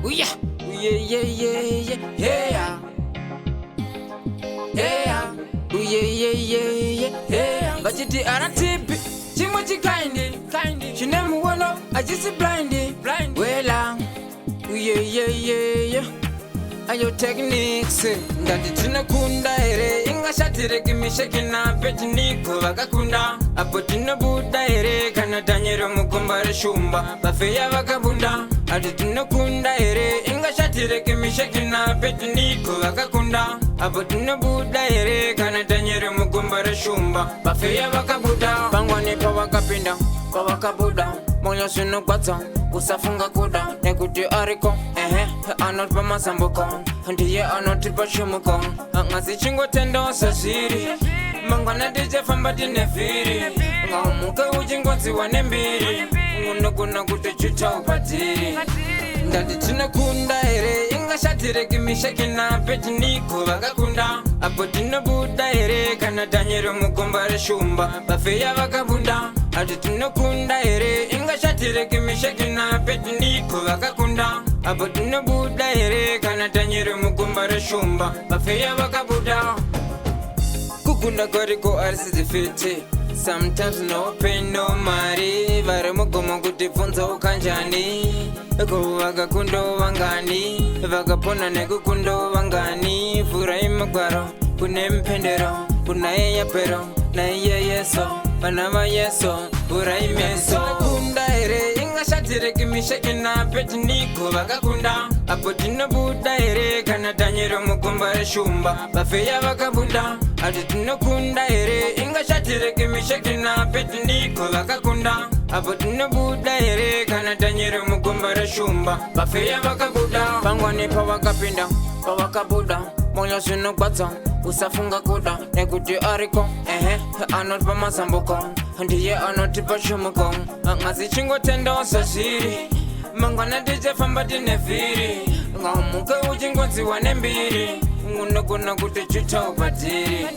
Yeah, yeah, yeah, yeah, yeah, yeah, yeah, yeah, yeah, yeah. But you are a tip, chimwa chikindi, chinemu wano, I just blind, well, yeah, yeah, yeah, yeah. Ayo techniques, ngati Tinokunda Hare, ingashatire kimishekina petiniko vakakunda. Apo tinobuda Hare, kana tanyero mukombare shumba, bafeya vakabunda. Ati Tinokunda Hare, ingashatire kimishekina petiniko vakakunda. Apo tinobuda Hare, kana tanyero mukombare shumba, bafeya vakabunda. Pangwani pawakapinda, pawakabuda, moyo sinokwata, usafunga kuda, nekuti ariko, anot pa masambuko, ndiye anoti pa shumuko. Ngasi chingo tendo sasiri, mangwana dije famba dinefiri. Ngaumuke ujingonzi wanembiri, ngunokuna kutechuta upatiri. Ndati Tinokunda Hare, ingashatire kimishekina petiniko vakakunda. Apo tinobuda Hare, kana tanyero mukombare shumba, bafeya vakabunda. Ati Tinokunda Hare, ingashatire kimishekina petiniko vakakunda. Apo tinobuda Hare, kana tanyero mukombare shumba, bafeya vakabuda. Kukunda koriko arisizifiti, sometimes no pain no mari. Vare mugomo kutifunza ukanjani, ko vakakundo vangani, vakapona nekukundo vangani. Furai magwaro, kune mpendero, kunaye yapero, na iye yeso, vanava yeso, furai meso. Tinokunda Hare, ingashatire kimishekina petiniko vakakunda. Apo tinobuda Hare, kana tanyero mukombare shumba, bafeya vakabunda. Ati Tinokunda Hare, ingashatire kimishekina petiniko vakakunda. Apo tinobuda Hare, kana tanyero mukombare shumba, bafeya vakabuda. Pangwani pawakapinda, pawakabuda, moyo sinokwata, usafunga kuda, nekuti ariko, anot pa masambuko, ndiye anoti pa shumuko. Ngasi chingo tendo sasiri, mangwana dije famba dinefiri. Ngaumuke ujingonzi wanembiri, ngunokuna kutechuta upatiri.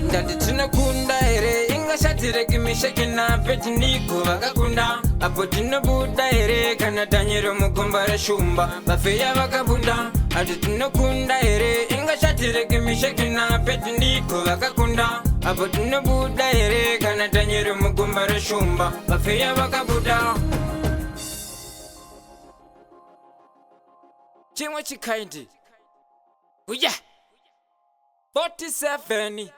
Ndati Tinokunda Hare, ingashatire kimishekina petiniko vakakunda. Apo tinobuda Hare, kana tanyero mukombare shumba, bafeya vakabunda. Ati Tinokunda Hare, ingashatire kimishekina petiniko vakakunda. Apo tinobuda Hare, kana tanyero mukombare shumba, bafeya vakabuda. Chimwa chikaindi, uya 47